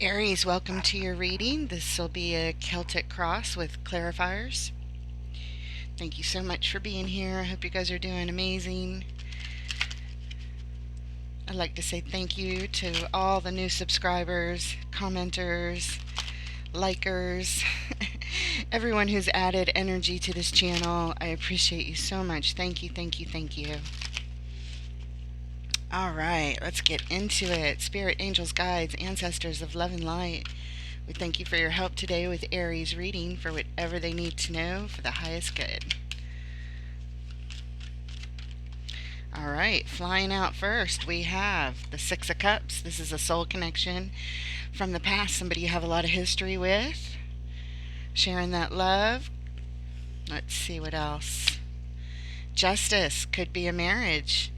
Aries, welcome to your reading. This will be a Celtic cross with clarifiers. Thank you so much for being here. I hope you guys are doing amazing. I'd like to say thank you to all the new subscribers, commenters, likers, everyone who's added energy to this channel. I appreciate you so much. Thank you, thank you, thank you. All right, let's get into it. Spirit, angels, guides, ancestors of love and light. We thank you for your help today with Aries reading for whatever they need to know for the highest good. All right, flying out first, we have the Six of Cups. This is a soul connection from the past, somebody you have a lot of history with, sharing that love. Let's see what else. Justice could be a marriage.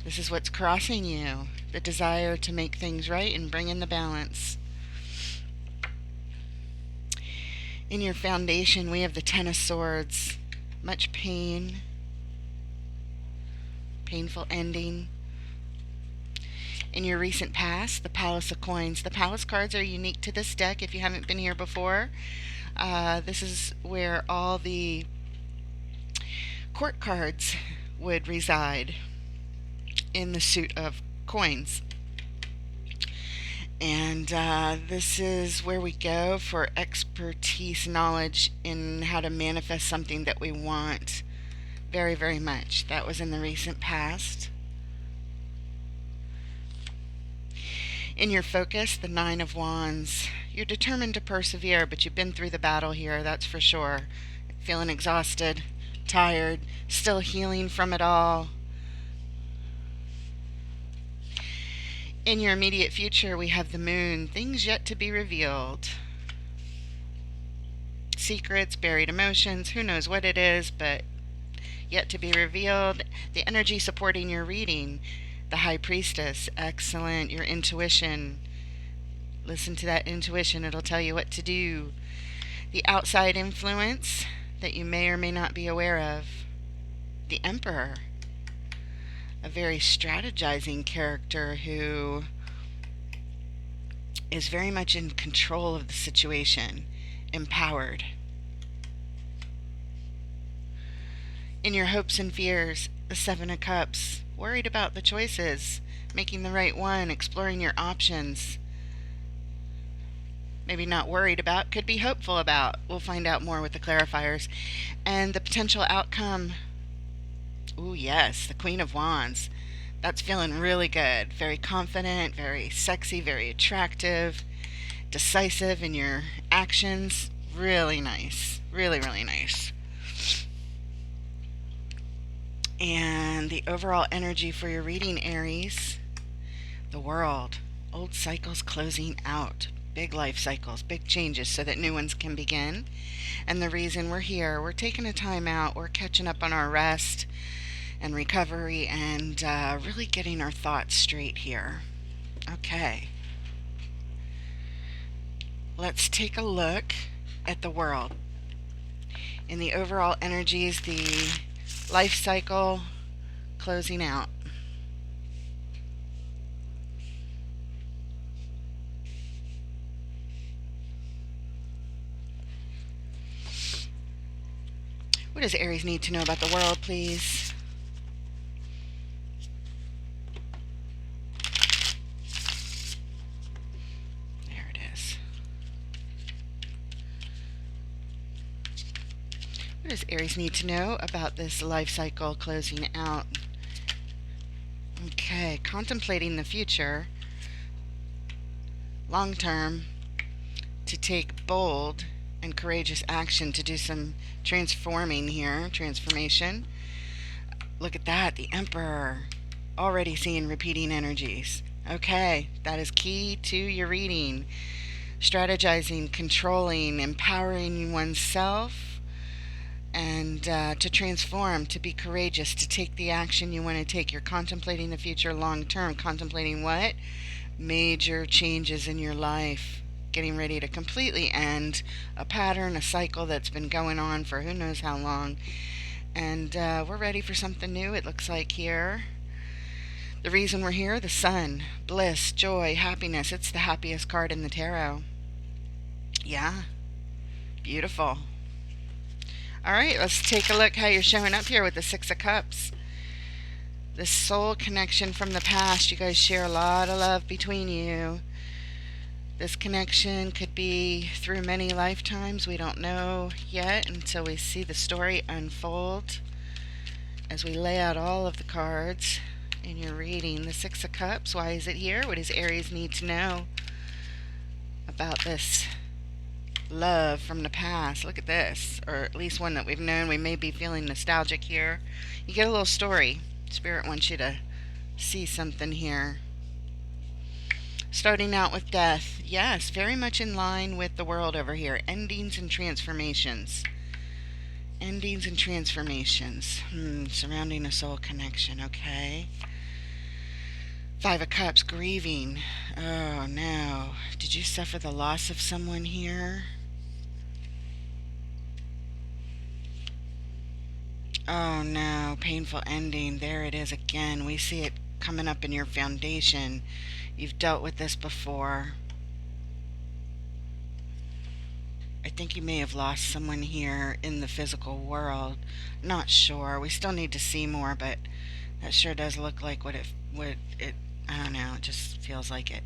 This is what's crossing you, the desire to make things right and bring in the balance. In your foundation, we have the Ten of Swords. Much pain, painful ending. In your recent past, the Palace of Coins. The Palace cards are unique to this deck if you haven't been here before. This is where all the court cards would reside in the suit of coins. And this is where we go for expertise, knowledge in how to manifest something that we want very, very much. That was in the recent past. In your focus, the Nine of Wands. You're determined to persevere, but you've been through the battle here, that's for sure. Feeling exhausted, tired, still healing from it all. In your immediate future, we have the Moon. Things yet to be revealed. Secrets, buried emotions, who knows what it is, but yet to be revealed. The energy supporting your reading. The High Priestess, excellent. Your intuition. Listen to that intuition. It'll tell you what to do. The outside influence that you may or may not be aware of. The Emperor. A very strategizing character who is very much in control of the situation, empowered. In your hopes and fears, the Seven of Cups, worried about the choices, making the right one, exploring your options. Maybe not worried about, could be hopeful about. We'll find out more with the clarifiers. And the potential outcome. Ooh, yes, the Queen of Wands. That's feeling really good. Very confident, very sexy, very attractive, decisive in your actions. Really nice. Really, really nice. And the overall energy for your reading, Aries. The World. Old cycles closing out. Big life cycles, big changes so that new ones can begin. And the reason we're here, we're taking a time out. We're catching up on our rest and recovery and really getting our thoughts straight here. Okay. Let's take a look at the World. In the overall energies, the life cycle closing out. What does Aries need to know about the World, please? What does Aries need to know about this life cycle closing out? Okay, contemplating the future, long term, to take bold and courageous action to do some transforming here, transformation. Look at that, the Emperor. Already seeing repeating energies. Okay, that is key to your reading. Strategizing, controlling, empowering oneself, and to transform, to be courageous, to take the action you want to take. You're contemplating the future long term. Contemplating what? Major changes in your life. Getting ready to completely end a pattern, a cycle that's been going on for who knows how long. And we're ready for something new, it looks like here. The reason we're here, the sun, bliss, joy, happiness. It's the happiest card in the tarot. Yeah, beautiful. All right, let's take a look how you're showing up here with the Six of Cups. This soul connection from the past. You guys share a lot of love between you. This connection could be through many lifetimes. We don't know yet until we see the story unfold. As we lay out all of the cards in your reading, the Six of Cups. Why is it here? What does Aries need to know about this love from the past? Look at this, or at least one that we've known. We may be feeling nostalgic here. You get a little story. Spirit wants you to see something here. Starting out with death. Yes, very much in line with the world over here. Endings and transformations. Endings and transformations. Surrounding a soul connection. Okay. Five of Cups. Grieving. Oh no. Did you suffer the loss of someone here? Oh no, painful ending. There it is again. We see it coming up in your foundation. You've dealt with this before. I think you may have lost someone here in the physical world. Not sure. We still need to see more, but that sure does look like what it I don't know, it just feels like it.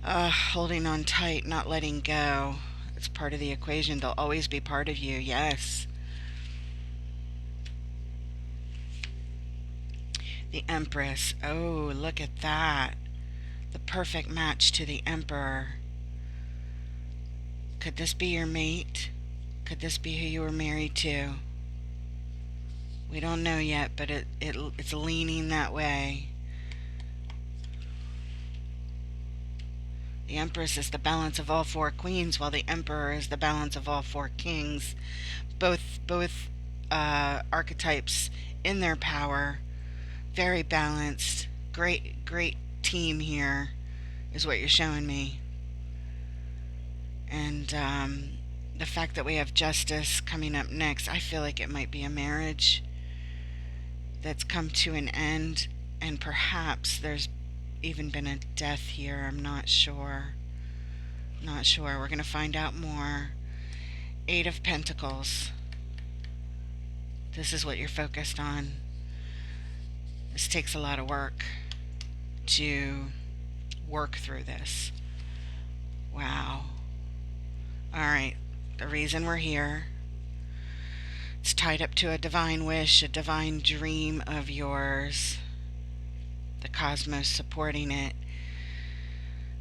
Holding on tight, not letting go. It's part of the equation. They'll always be part of you. Yes. The Empress. Oh, look at that. The perfect match to the Emperor. Could this be your mate? Could this be who you were married to? We don't know yet, but it's leaning that way. The Empress is the balance of all four queens, while the Emperor is the balance of all four kings. Both archetypes in their power. Very balanced. Great team here is what you're showing me. And the fact that we have Justice coming up next, I feel like it might be a marriage that's come to an end, and perhaps there's even been a death here. I'm not sure. Not sure. We're going to find out more. Eight of Pentacles. This is what you're focused on. This takes a lot of work to work through this. Wow. Alright, the reason we're here, it's tied up to a divine wish, a divine dream of yours. The cosmos supporting it,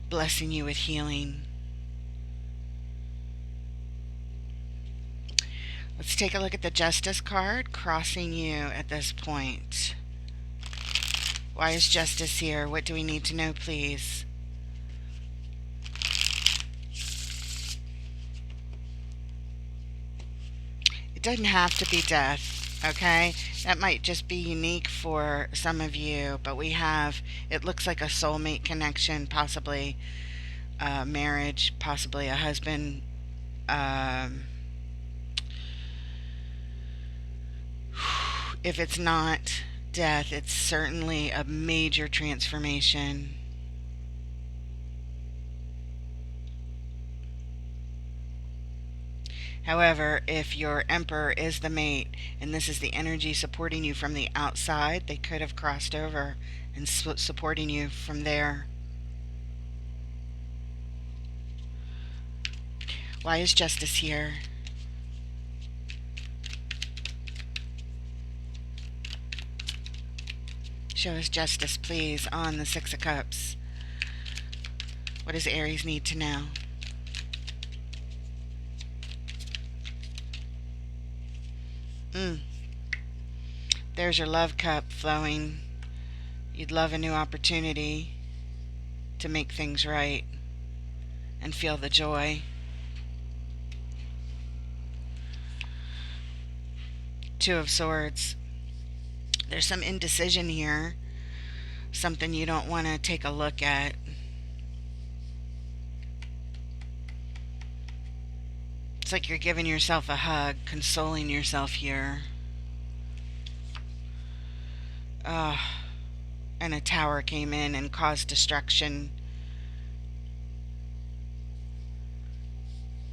blessing you with healing. Let's take a look at the Justice card, crossing you at this point. Why is Justice here? What do we need to know, please? It doesn't have to be death, okay? That might just be unique for some of you, but we have, it looks like a soulmate connection, possibly a marriage, possibly a husband. If it's not death, it's certainly a major transformation. However, if your Emperor is the mate and this is the energy supporting you from the outside, they could have crossed over and supporting you from there. Why is Justice here? Show us Justice, please, on the Six of Cups. What does Aries need to know? There's your love cup flowing. You'd love a new opportunity to make things right and feel the joy. Two of Swords. There's some indecision here. Something you don't want to take a look at. It's like you're giving yourself a hug, consoling yourself here. and a tower came in and caused destruction.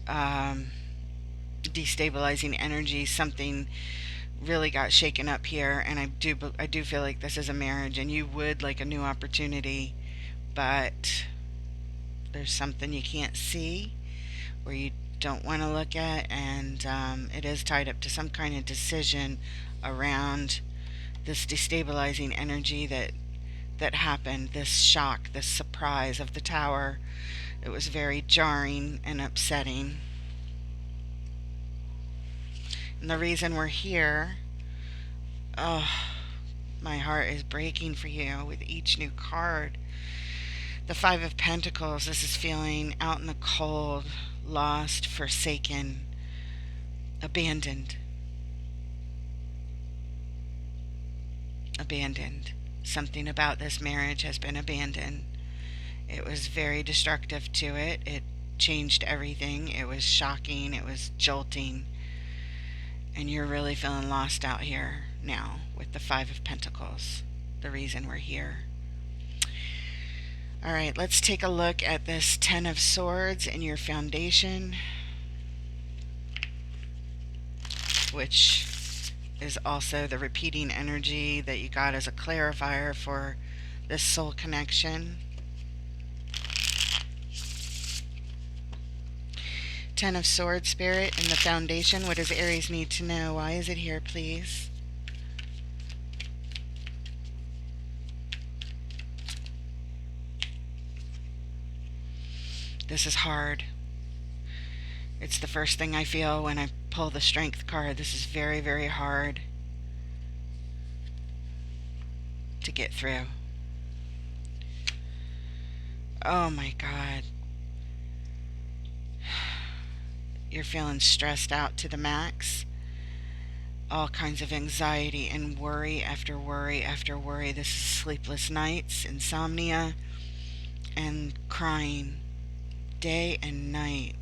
Um, Destabilizing energy. Something really got shaken up here, and I do feel like this is a marriage, and you would like a new opportunity, but there's something you can't see or you don't want to look at, and it is tied up to some kind of decision around this destabilizing energy that happened, this shock, this surprise of the tower. It was very jarring and upsetting. And the reason we're here, oh, my heart is breaking for you with each new card. The Five of Pentacles, this is feeling out in the cold, lost, forsaken, abandoned. Abandoned. Something about this marriage has been abandoned. It was very destructive to it. It changed everything. It was shocking. It was jolting. And you're really feeling lost out here now with the Five of Pentacles. The reason we're here. All right, let's take a look at this Ten of Swords in your foundation, which is also the repeating energy that you got as a clarifier for this soul connection. Ten of Swords, Spirit, in the foundation. What does Aries need to know? Why is it here, please? This is hard. It's the first thing I feel when I pull the Strength card. This is very, very hard to get through. Oh my God. You're feeling stressed out to the max. All kinds of anxiety and worry after worry after worry. This is sleepless nights, insomnia, and crying day and night.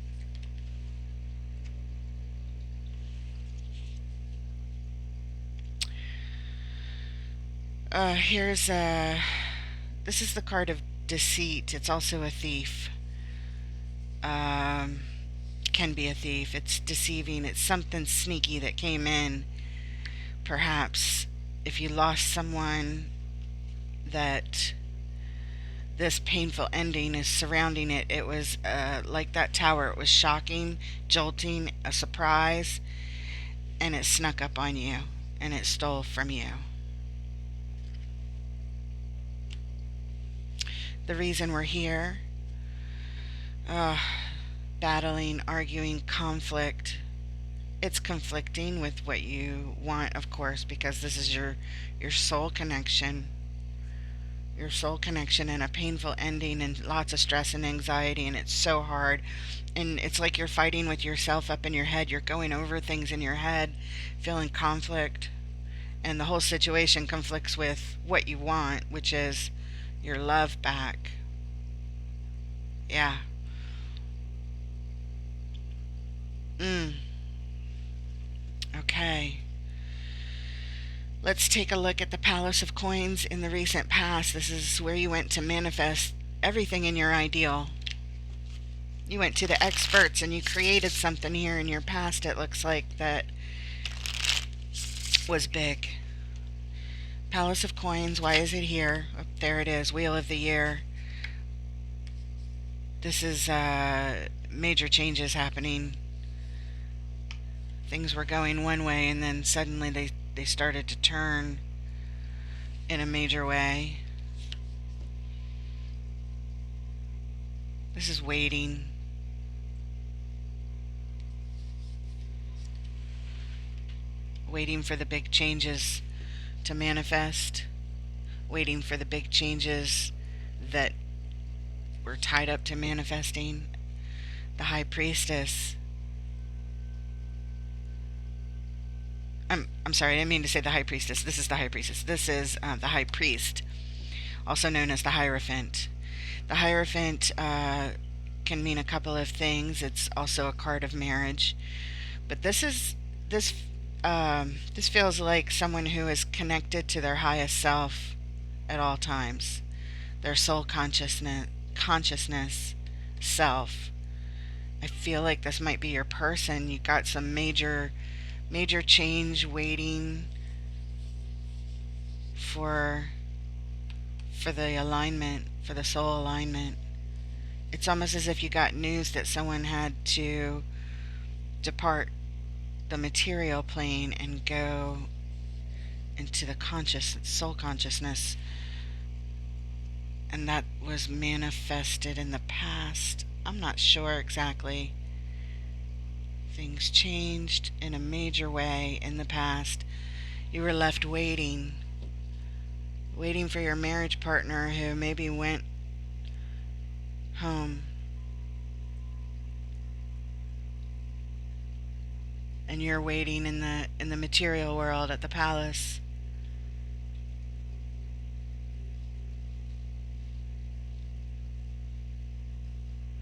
This is the card of deceit. It's also a thief. Can be a thief. It's deceiving. It's something sneaky that came in. Perhaps if you lost someone, that this painful ending is surrounding it. It was like that tower. It was shocking, jolting, a surprise, and it snuck up on you and it stole from you. The reason we're here, battling, arguing, conflict. It's conflicting with what you want, of course, because this is your soul connection. Your soul connection, and a painful ending, and lots of stress and anxiety, and it's so hard. And it's like you're fighting with yourself up in your head. You're going over things in your head, feeling conflict, and the whole situation conflicts with what you want, which is your love back. Yeah. Okay. Let's take a look at the Palace of Coins in the recent past. This is where you went to manifest everything in your ideal. You went to the experts and you created something here in your past, it looks like, that was big. Palace of Coins, why is it here? Oh, there it is, Wheel of the Year. This is major changes happening. Things were going one way, and then suddenly they started to turn in a major way. This is waiting. Waiting for the big changes to manifest. Waiting for the big changes that were tied up to manifesting. The High Priestess. I'm sorry, I didn't mean to say the High Priestess. This is the High Priestess. This is the High Priest, also known as the Hierophant. The Hierophant can mean a couple of things. It's also a card of marriage. But this feels like someone who is connected to their highest self. at all times. Their soul consciousness, self. I feel like this might be your person. You got some major change waiting for the alignment, for the soul alignment. It's almost as if you got news that someone had to depart the material plane and go into the soul consciousness, and that was manifested in the past. I'm not sure exactly. Things changed in a major way in the past. You were left waiting for your marriage partner who maybe went home, and you're waiting in the material world at the palace.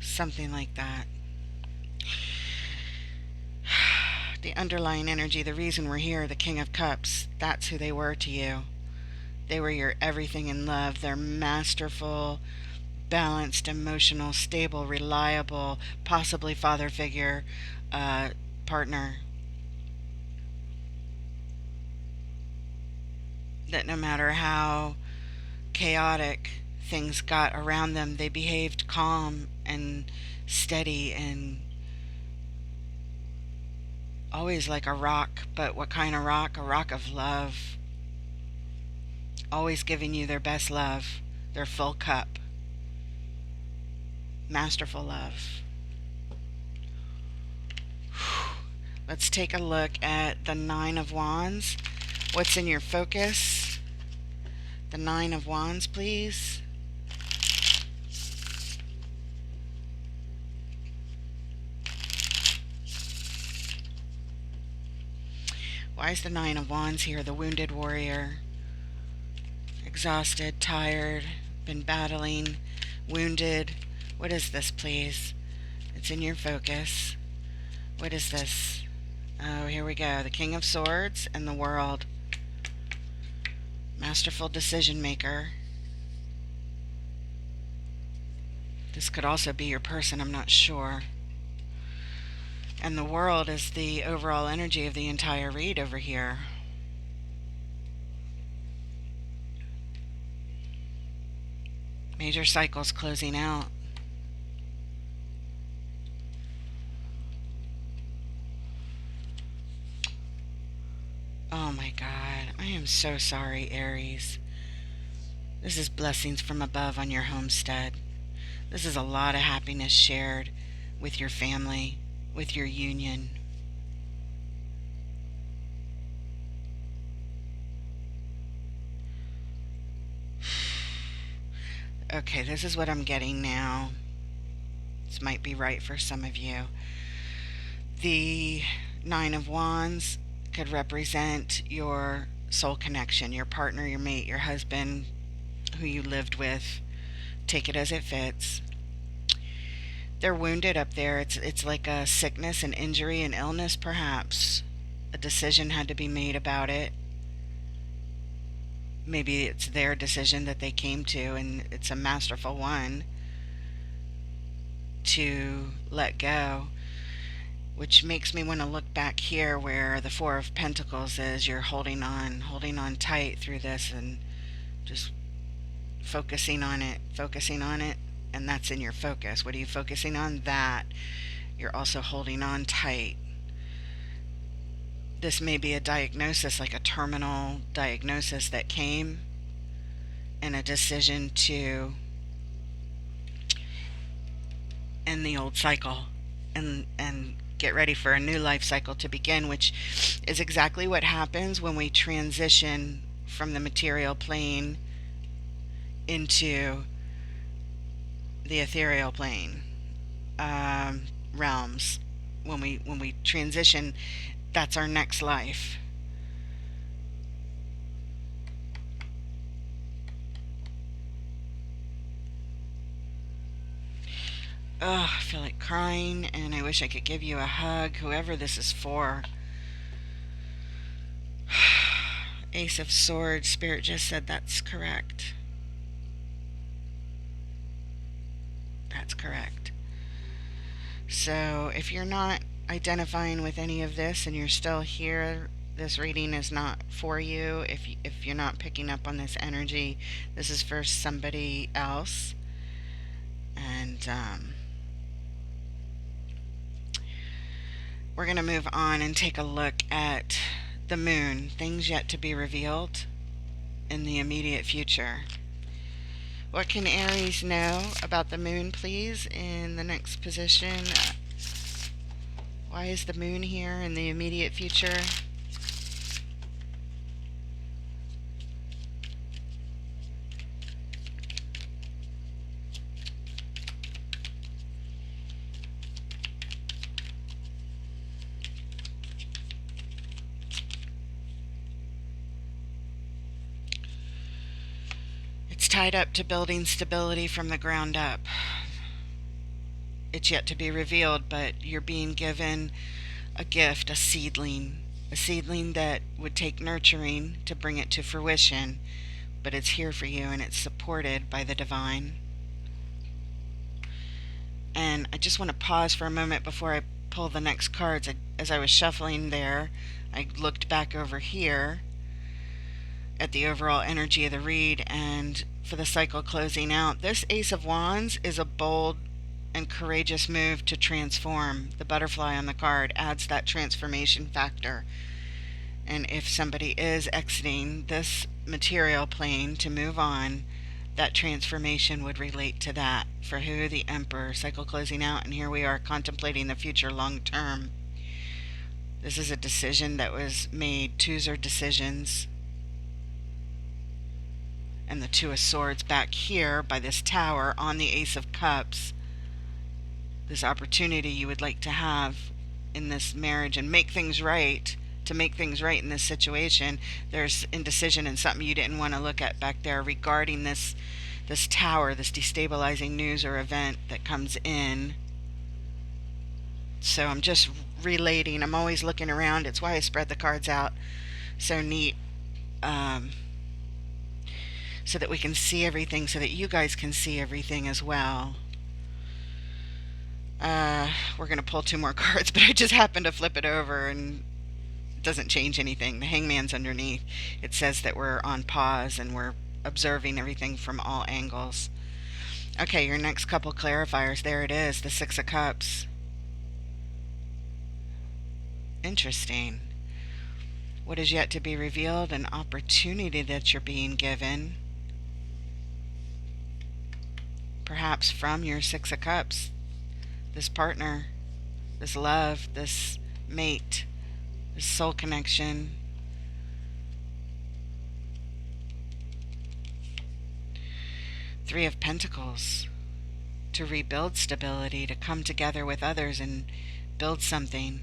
Something like that. The underlying energy, the reason we're here, the King of Cups, that's who they were to you. They were your everything in love. They're masterful, balanced, emotional, stable, reliable, possibly father figure, partner. That no matter how chaotic things got around them, they behaved calm and steady and always like a rock. But what kind of rock? A rock of love. Always giving you their best love, their full cup. Masterful love. Let's take a look at the Nine of Wands. What's in your focus? The Nine of Wands, please. Why is the Nine of Wands here? The wounded warrior. Exhausted, tired, been battling, wounded. What is this, please? It's in your focus. What is this? Oh, here we go. The King of Swords and the World. Masterful decision maker. This could also be your person, I'm not sure. And the World is the overall energy of the entire read over here. Major cycles closing out. Oh my God, I am so sorry, Aries. This is blessings from above on your homestead. This is a lot of happiness shared with your family, with your union. Okay, this is what I'm getting now. This might be right for some of you. The Nine of Wands could represent your soul connection, your partner, your mate, your husband, who you lived with. Take it as it fits. They're wounded up there. It's like a sickness, an injury, an illness, perhaps. A decision had to be made about it. Maybe it's their decision that they came to, and it's a masterful one to let go. Which makes me want to look back here where the Four of Pentacles is. You're holding on tight through this and just focusing on it, and that's in your focus. What are you focusing on? That. You're also holding on tight. This may be a diagnosis, like a terminal diagnosis that came, and a decision to end the old cycle and get ready for a new life cycle to begin, which is exactly what happens when we transition from the material plane into the ethereal plane realms. When we transition, that's our next life. Ugh, I feel like crying, and I wish I could give you a hug, whoever this is for. Ace of Swords, Spirit just said that's correct. That's correct. So if you're not identifying with any of this and you're still here, this reading is not for you. If you're not picking up on this energy, this is for somebody else. And we're going to move on and take a look at the moon, things yet to be revealed in the immediate future. What can Aries know about the moon, please, in the next position? Why is the moon here in the immediate future? It's tied up to building stability from the ground up. It's yet to be revealed, but you're being given a gift, a seedling that would take nurturing to bring it to fruition, but it's here for you and it's supported by the divine. And I just want to pause for a moment before I pull the next cards. As I was shuffling there, I looked back over here at the overall energy of the read, and for the cycle closing out, this Ace of Wands is a bold and courageous move to transform. The butterfly on the card adds that transformation factor. And if somebody is exiting this material plane to move on, that transformation would relate to that. For who? The Emperor. Cycle closing out, and here we are contemplating the future long term. This is a decision that was made. Twos are decisions. And the Two of Swords back here by this tower on the Ace of Cups. This opportunity you would like to have in this marriage and make things right. To make things right in this situation, there's indecision and something you didn't want to look at back there regarding this tower, this destabilizing news or event that comes in. So I'm just relating. I'm always looking around. It's why I spread the cards out so neat, so that we can see everything, so that you guys can see everything as well. We're going to pull two more cards, but I just happened to flip it over and doesn't change anything. The Hangman's underneath. It says that we're on pause and we're observing everything from all angles. Okay, your next couple clarifiers. There it is, the Six of Cups. Interesting. What is yet to be revealed? An opportunity that you're being given. Perhaps from your Six of Cups. This partner, this love, this mate, soul connection. Three of Pentacles. To rebuild stability, to come together with others and build something.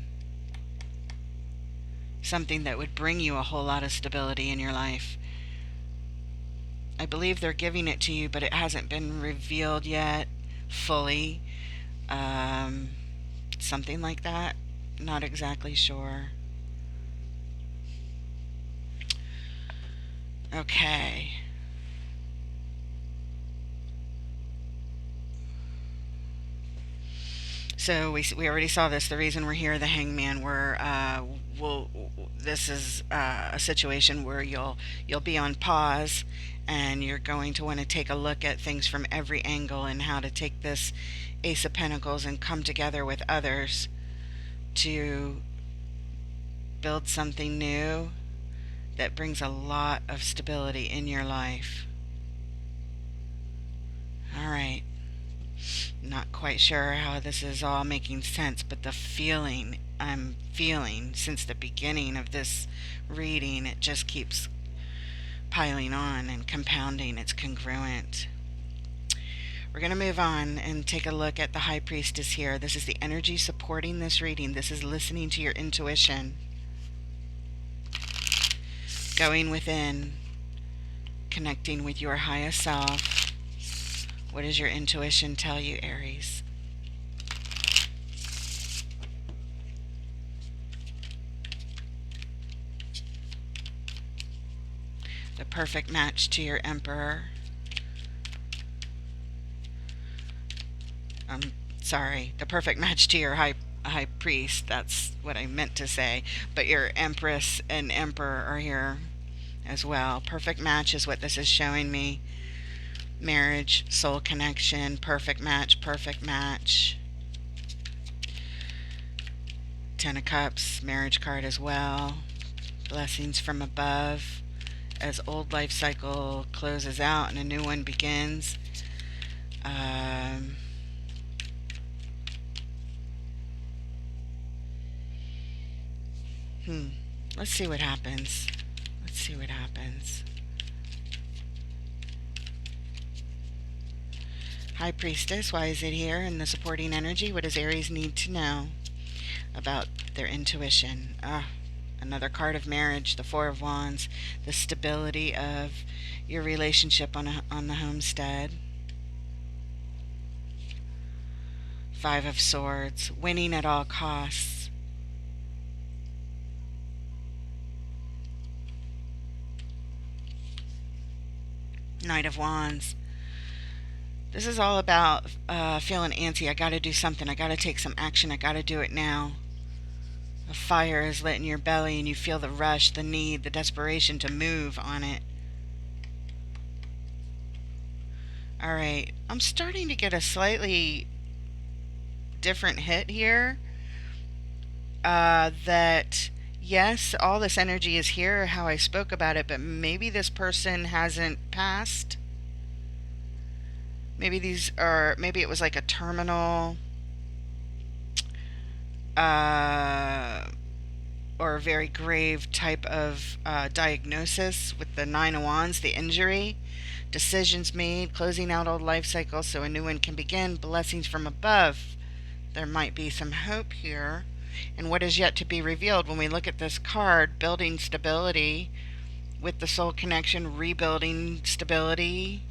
Something that would bring you a whole lot of stability in your life. I believe they're giving it to you, but it hasn't been revealed yet fully. Something like that. Not exactly sure. Okay. So we already saw this. The reason we're here, the Hangman. This is a situation where you'll be on pause, and you're going to want to take a look at things from every angle and how to take this Ace of Pentacles and come together with others to build something new that brings a lot of stability in your life. All right. Not quite sure how this is all making sense, but the feeling I'm feeling since the beginning of this reading, it just keeps piling on and compounding. It's congruent. We're going to move on and take a look at the High Priestess here. This is the energy supporting this reading. This is listening to your intuition. Going within, connecting with your highest self. What does your intuition tell you, Aries? The perfect match to your Emperor. Sorry, the perfect match to your high priest. That's what I meant to say. But your empress and emperor are here as well. Perfect match is what this is showing me. Marriage, soul connection, perfect match, perfect match. Ten of Cups, marriage card as well. Blessings from above as old life cycle closes out and a new one begins. Let's see what happens. Let's see what happens. High Priestess, why is it here in the supporting energy? What does Aries need to know about their intuition? Another card of marriage, the Four of Wands, the stability of your relationship on the homestead. Five of Swords, winning at all costs. Knight of Wands. This is all about feeling antsy. I got to do something. I got to take some action. I got to do it now. A fire is lit in your belly and you feel the rush, the need, the desperation to move on it. All right. I'm starting to get a slightly different hit here. That, yes, all this energy is here, how I spoke about it, but maybe this person hasn't passed. Maybe maybe it was like a terminal or a very grave type of diagnosis with the Nine of Wands, the injury. Decisions made, closing out old life cycles so a new one can begin. Blessings from above. There might be some hope here. And what is yet to be revealed when we look at this card, building stability with the soul connection, rebuilding stability,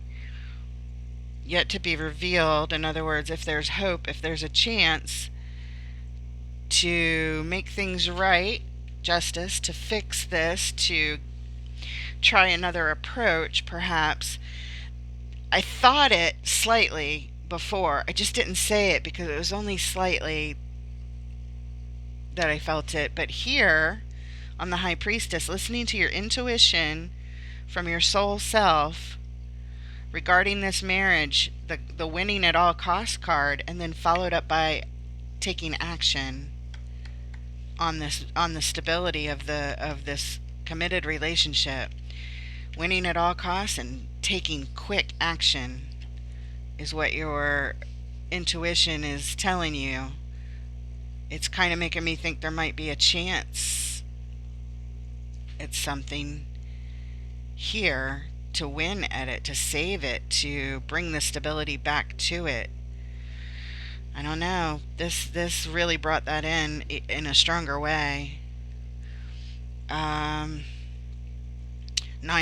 yet to be revealed. In other words, if there's hope, if there's a chance to make things right, justice, to fix this, to try another approach, perhaps. I thought it slightly before. I just didn't say it because it was only slightly that I felt it. But here, on the High Priestess, listening to your intuition from your soul self regarding this marriage, the winning at all costs card, and then followed up by taking action on the stability of this committed relationship. Winning at all costs and taking quick action is what your intuition is telling you. It's kind of making me think there might be a chance at something here to win at it, to save it, to bring the stability back to it. I don't know. This really brought that in a stronger way. Nine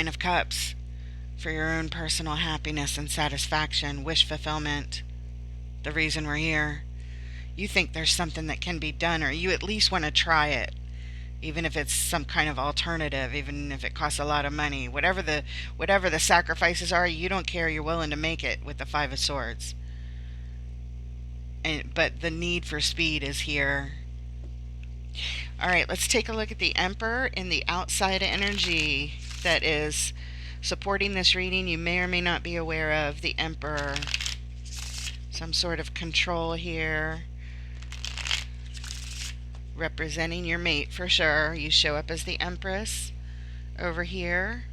of Cups for your own personal happiness and satisfaction, wish fulfillment. The reason we're here. You think there's something that can be done, or you at least want to try it, even if it's some kind of alternative, even if it costs a lot of money. Whatever the sacrifices are, you don't care. You're willing to make it with the Five of Swords. But the need for speed is here. All right, let's take a look at the Emperor in the outside energy that is supporting this reading. You may or may not be aware of the Emperor. Some sort of control here. Representing your mate for sure. You show up as the Empress over here.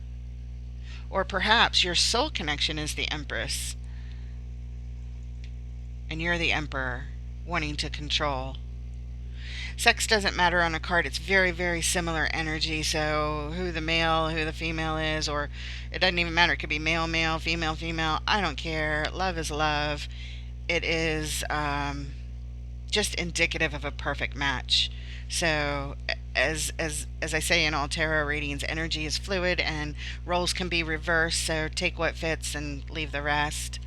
Or perhaps your soul connection is the Empress. And you're the Emperor, wanting to control. Sex doesn't matter on a card. It's very, very similar energy. So who the male, who the female is, or it doesn't even matter. It could be male, male, female, female. I don't care. Love is love. It is just indicative of a perfect match. So as I say in all tarot readings, energy is fluid and roles can be reversed. So take what fits and leave the rest.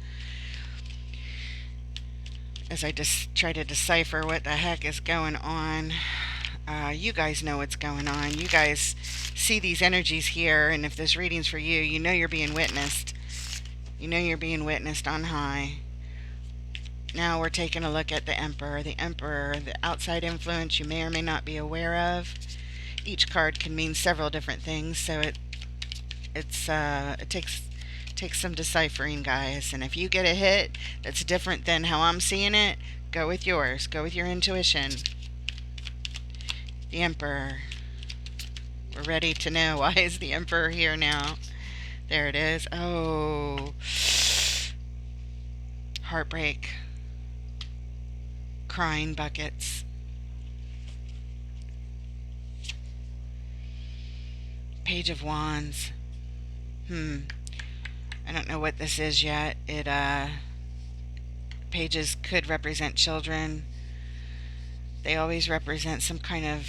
As I just try to decipher what the heck is going on. You guys know what's going on. You guys see these energies here, and if this reading's for you, you know you're being witnessed. You know you're being witnessed on high. Now we're taking a look at the Emperor. The Emperor, the outside influence you may or may not be aware of. Each card can mean several different things, so it takes some deciphering, guys. And if you get a hit that's different than how I'm seeing it, go with yours. Go with your intuition. The Emperor. We're ready to know. Why is the Emperor here now? There it is. Oh. Heartbreak. Crying buckets. Page of Wands. I don't know what this is yet. Pages could represent children. They always represent some kind of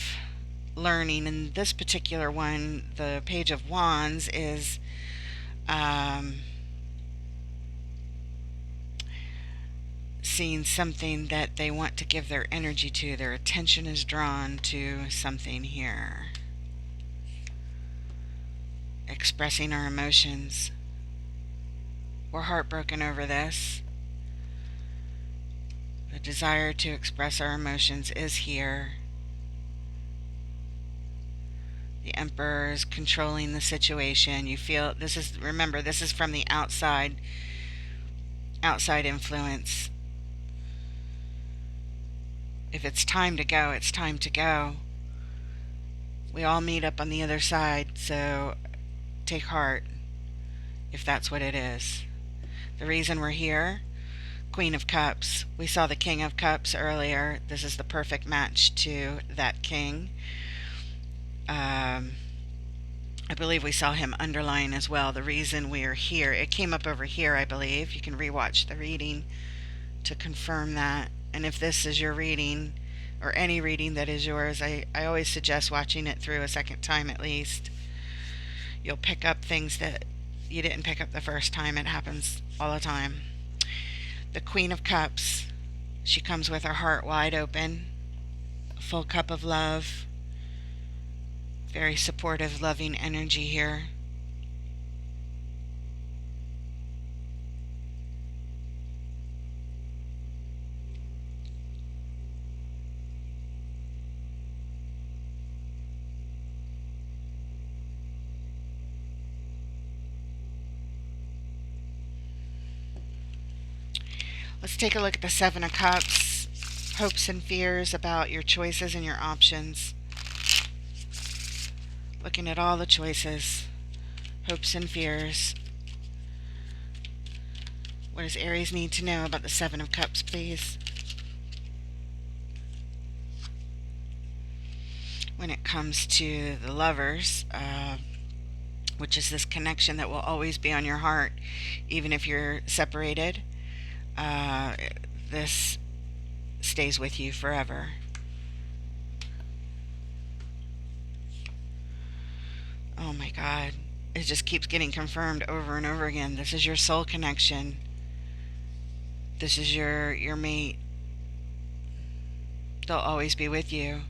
learning. In this particular one, the Page of Wands is seeing something that they want to give their energy to. Their attention is drawn to something here. Expressing our emotions. We're heartbroken over this. The desire to express our emotions is here. The Emperor is controlling the situation. You feel this is, remember, this is from the outside influence. If it's time to go, it's time to go. We all meet up on the other side, so take heart if that's what it is. The reason we're here, Queen of Cups. We saw the King of Cups earlier. This is the perfect match to that king. I believe we saw him underlying as well. The reason we are here, it came up over here, I believe. You can rewatch the reading to confirm that. And if this is your reading, or any reading that is yours, I always suggest watching it through a second time at least. You'll pick up things that you didn't pick up the first time. It happens all the time. The Queen of Cups. She comes with her heart wide open. A full cup of love. Very supportive, loving energy here. Let's take a look at the Seven of Cups. Hopes and fears about your choices and your options. Looking at all the choices. Hopes and fears. What does Aries need to know about the Seven of Cups, please? When it comes to the lovers, which is this connection that will always be on your heart, even if you're separated, this stays with you forever. Oh my God. It just keeps getting confirmed over and over again. This is your soul connection. This is your mate. They'll always be with you,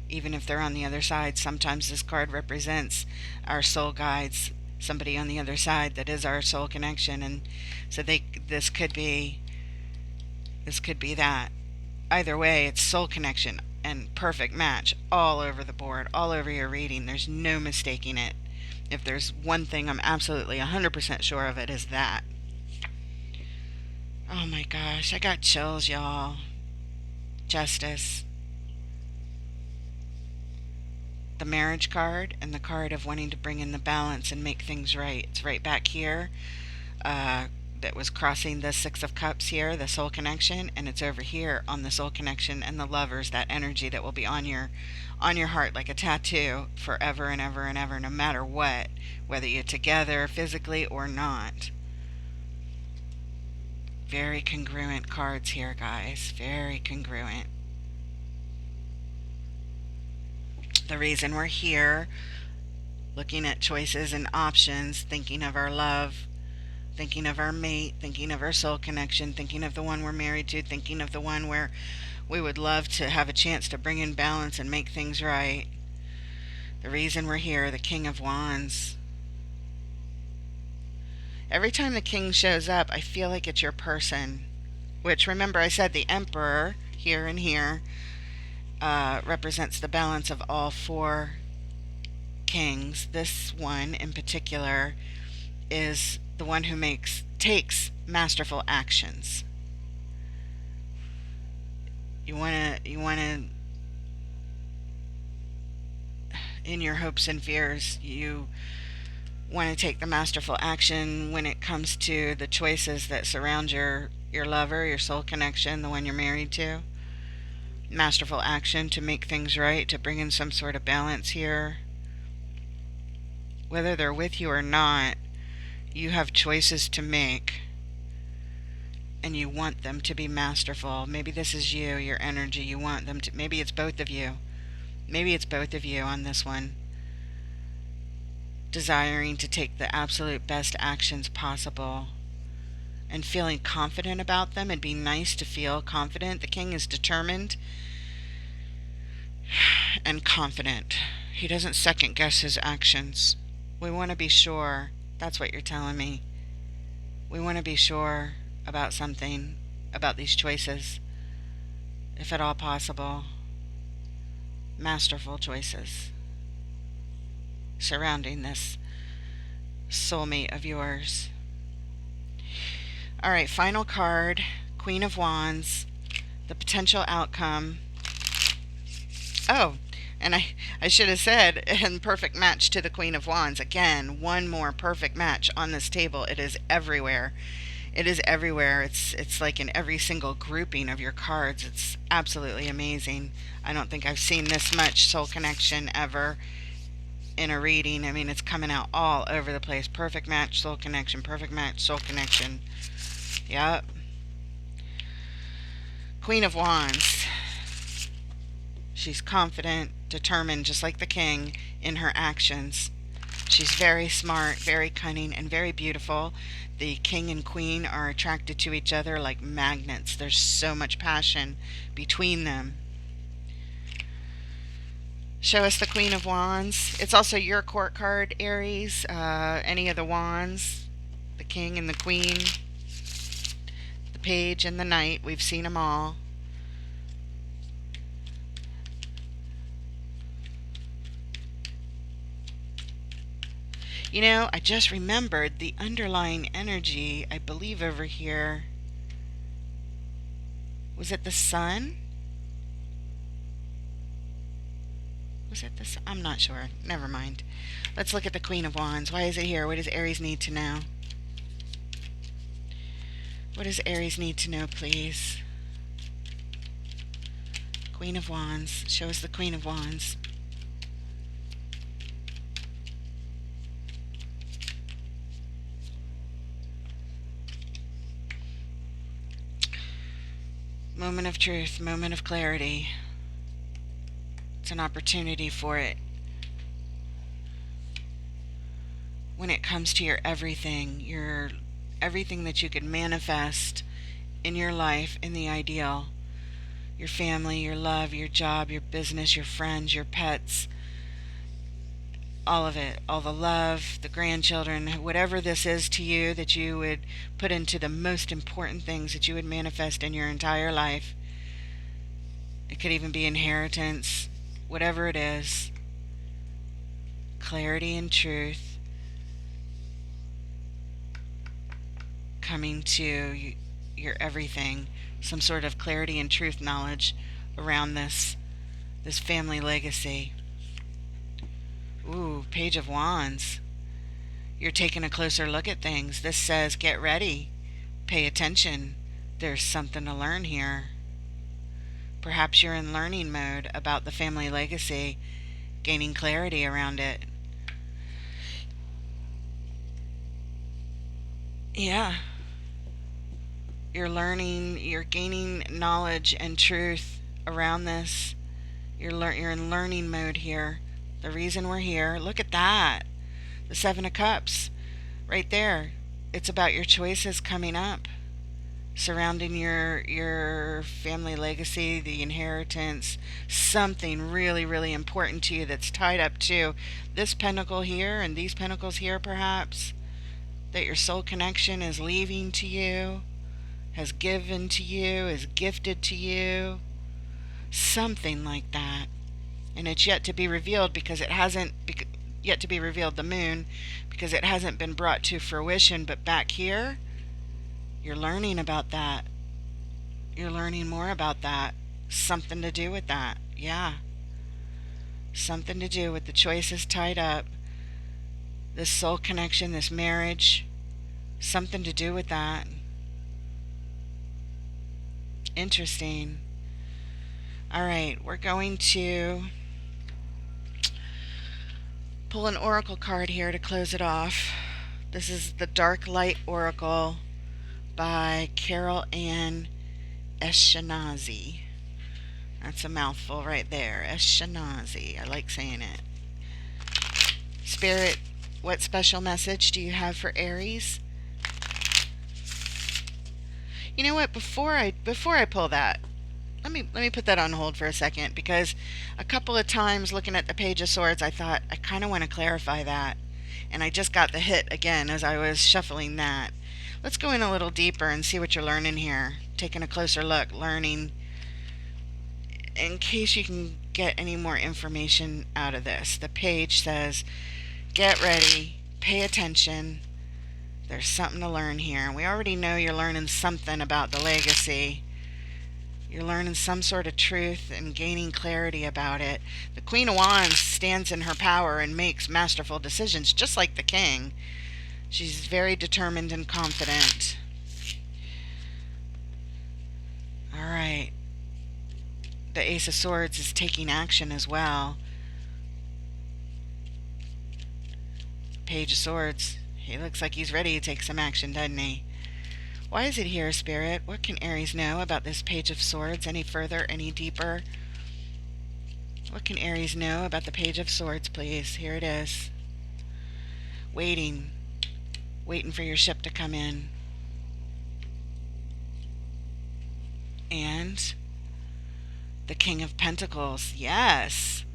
even if they're on the other side. Sometimes this card represents our soul guides, somebody on the other side that is our soul connection, and so this could be that. Either way, it's soul connection and perfect match all over the board, all over your reading. There's no mistaking it. If there's one thing I'm absolutely 100% sure of, it is that. Oh my gosh, I got chills, y'all. Justice. The marriage card and the card of wanting to bring in the balance and make things right. It's right back here. That was crossing the Six of Cups here, the soul connection, and it's over here on the soul connection and the lovers, that energy that will be on your heart like a tattoo forever and ever and ever, no matter what, whether you're together physically or not. Very congruent cards here, guys. Very congruent. The reason we're here, looking at choices and options, thinking of our love, thinking of our mate, thinking of our soul connection, thinking of the one we're married to, thinking of the one where we would love to have a chance to bring in balance and make things right. The reason we're here, the King of Wands. Every time the King shows up, I feel like it's your person. which, remember, I said the Emperor here and here represents the balance of all four kings. This one in particular is the one who takes masterful actions. You want to in your hopes and fears, you want to take the masterful action when it comes to the choices that surround your lover, your soul connection, the one you're married to. Masterful action to make things right, to bring in some sort of balance here. Whether they're with you or not, you have choices to make, and you want them to be masterful. Maybe this is you, your energy. You want them to, maybe it's both of you. Maybe it's both of you on this one. Desiring to take the absolute best actions possible and feeling confident about them. It'd be nice to feel confident. The king is determined and confident. He doesn't second guess his actions. We want to be sure. That's what you're telling me. We want to be sure about something, about these choices, if at all possible. Masterful choices surrounding this soulmate of yours. All right, final card, Queen of Wands, the potential outcome. Oh, and I should have said, in perfect match to the Queen of Wands. Again, one more perfect match on this table. It is everywhere. It is everywhere. It's like in every single grouping of your cards. It's absolutely amazing. I don't think I've seen this much soul connection ever in a reading. I mean, it's coming out all over the place. Perfect match, soul connection. Perfect match, soul connection. Yep. Queen of Wands. She's confident, determined, just like the king, in her actions. She's very smart, very cunning, and very beautiful. The king and queen are attracted to each other like magnets. There's so much passion between them. Show us the Queen of Wands. It's also your court card, Aries. Any of the wands, the king and the queen, the page and the knight. We've seen them all. You know, I just remembered the underlying energy, I believe over here. Was it the sun? Was it the sun? I'm not sure. Never mind. Let's look at the Queen of Wands. Why is it here? What does Aries need to know? What does Aries need to know, please? Queen of Wands. Show us the Queen of Wands. Moment of truth, moment of clarity. It's an opportunity for it. When it comes to your everything that you could manifest in your life, in the ideal, your family, your love, your job, your business, your friends, your pets, all of it, all the love, the grandchildren, whatever this is to you that you would put into the most important things that you would manifest in your entire life. It could even be inheritance, whatever it is. Clarity and truth coming to your everything. Some sort of clarity and truth knowledge around this family legacy. Ooh, Page of Wands. You're taking a closer look at things. This says, get ready. Pay attention. There's something to learn here. Perhaps you're in learning mode about the family legacy, gaining clarity around it. Yeah. You're learning, you're gaining knowledge and truth around this. You're in learning mode here. The reason we're here, look at that. The Seven of Cups, right there. It's about your choices coming up, surrounding your family legacy, the inheritance, something really, really important to you that's tied up to this pentacle here and these pentacles here, perhaps, that your soul connection is leaving to you. has given to you, is gifted to you, something like that. And it's yet to be revealed because it hasn't yet to be revealed, the moon, because it hasn't been brought to fruition. But back here, you're learning about that. You're learning more about that. Something to do with that. Yeah. Something to do with the choices tied up, this soul connection, this marriage. Something to do with that. Interesting. All right, we're going to pull an oracle card here to close it off. This is the Dark Light Oracle by Carol Ann Eskenazi. That's a mouthful right there. Eskenazi. I like saying it. Spirit, what special message do you have for Aries? You know what? Before I pull that, let me put that on hold for a second, because a couple of times looking at the Page of Swords, I thought I kind of want to clarify that, and I just got the hit again as I was shuffling that. Let's go in a little deeper and see what you're learning here. Taking a closer look, learning, in case you can get any more information out of this. The page says, get ready, pay attention. There's something to learn here. We already know you're learning something about the legacy. You're learning some sort of truth and gaining clarity about it. The Queen of Wands stands in her power and makes masterful decisions, just like the King. She's very determined and confident. All right. The Ace of Swords is taking action as well. Page of Swords. He looks like he's ready to take some action, doesn't he? Why is it here, Spirit? What can Aries know about this Page of Swords? Any further, any deeper? What can Aries know about the Page of Swords, please? Here it is. Waiting. Waiting for your ship to come in. And the King of Pentacles. Yes.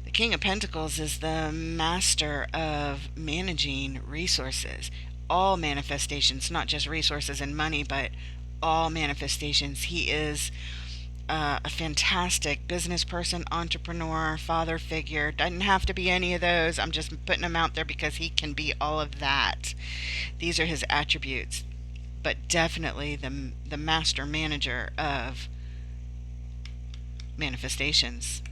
The King of Pentacles is the master of managing resources. All manifestations, not just resources and money, but all manifestations. He is a fantastic business person, entrepreneur, father figure. Doesn't have to be any of those. I'm just putting him out there because he can be all of that. These are his attributes. But definitely the master manager of manifestations.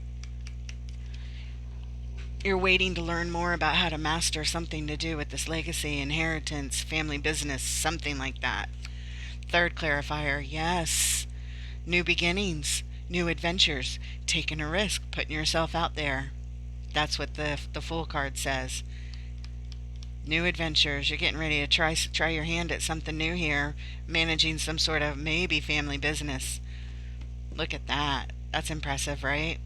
You're waiting to learn more about how to master something to do with this legacy, inheritance, family business, something like that. Third clarifier, yes. New beginnings, new adventures, taking a risk, putting yourself out there. That's what the Fool card says. New adventures. You're getting ready to try your hand at something new here, managing some sort of maybe family business. Look at that. That's impressive, right?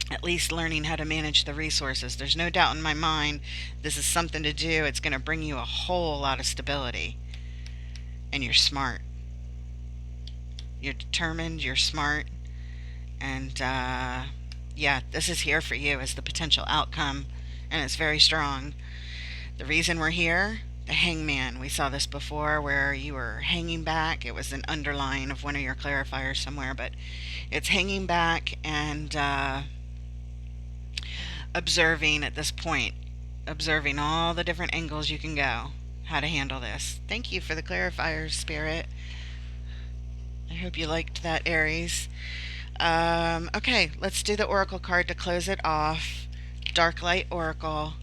At least learning how to manage the resources. There's no doubt in my mind this is something to do. It's going to bring you a whole lot of stability. And you're smart. You're determined, you're smart. And yeah, this is here for you as the potential outcome. And it's very strong. The reason we're here, the Hangman. We saw this before where you were hanging back. It was an underline of one of your clarifiers somewhere. But it's hanging back and observing at this point, observing all the different angles you can go, how to handle this. Thank you for the clarifiers, Spirit. I hope you liked that, Aries. Okay, let's do the Oracle card to close it off. Dark Light Oracle.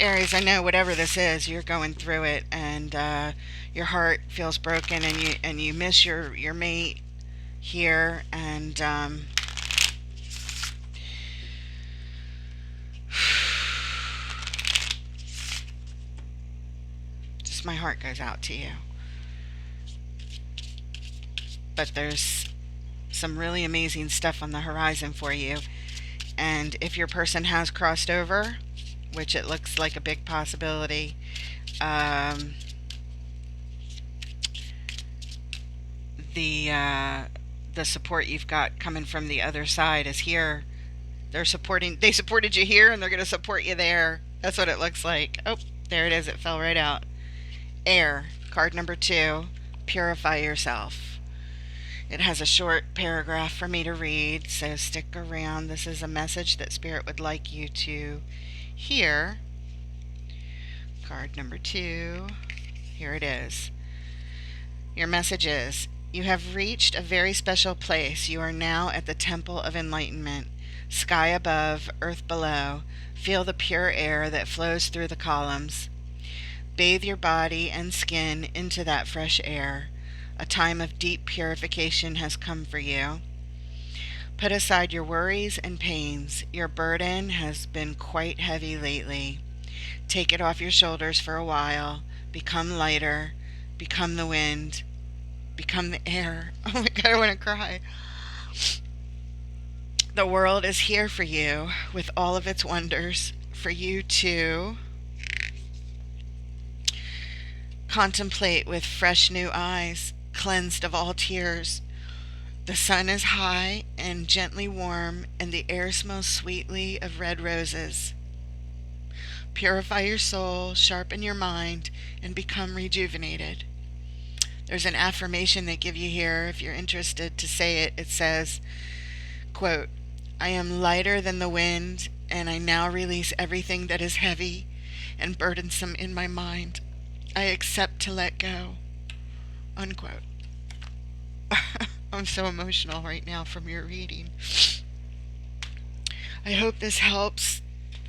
Aries, I know whatever this is, you're going through it, and your heart feels broken, and you miss your mate here, and my heart goes out to you. But there's some really amazing stuff on the horizon for you. And if your person has crossed over, which it looks like a big possibility, the support you've got coming from the other side is here. They supported you here, and they're going to support you there. That's what it looks like. Oh, there it is. It fell right out. Air, card number 2, purify yourself. It has a short paragraph for me to read, so stick around. This is a message that Spirit would like you to hear. Card number 2. Here it is. Your message is, you have reached a very special place. You are now at the Temple of Enlightenment. Sky above, earth below. Feel the pure air that flows through the columns. Bathe your body and skin into that fresh air. A time of deep purification has come for you. Put aside your worries and pains. Your burden has been quite heavy lately. Take it off your shoulders for a while. Become lighter. Become the wind. Become the air. Oh my God, I want to cry. The world is here for you with all of its wonders, for you to contemplate with fresh new eyes, cleansed of all tears. The sun is high and gently warm, and the air smells sweetly of red roses. Purify your soul, sharpen your mind, and become rejuvenated. There's an affirmation they give you here if you're interested to say it. It says, quote, I am lighter than the wind, and I now release everything that is heavy and burdensome in my mind. I accept to let go. Unquote. I'm so emotional right now from your reading. I hope this helps.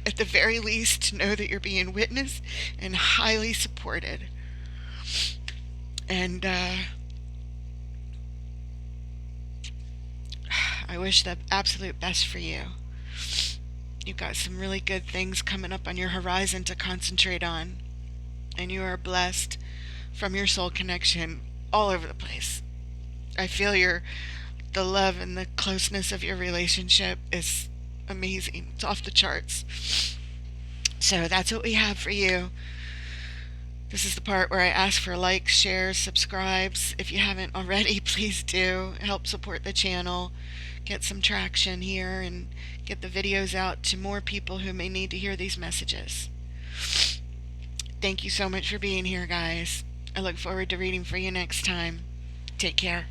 At the very least, know that you're being witnessed and highly supported. And I wish the absolute best for you. You've got some really good things coming up on your horizon to concentrate on. And you are blessed from your soul connection all over the place. I feel the love and the closeness of your relationship is amazing. It's off the charts. So that's what we have for you. This is the part where I ask for likes, shares, subscribes. If you haven't already, please do. Help support the channel, get some traction here, and get the videos out to more people who may need to hear these messages. Thank you so much for being here, guys. I look forward to reading for you next time. Take care.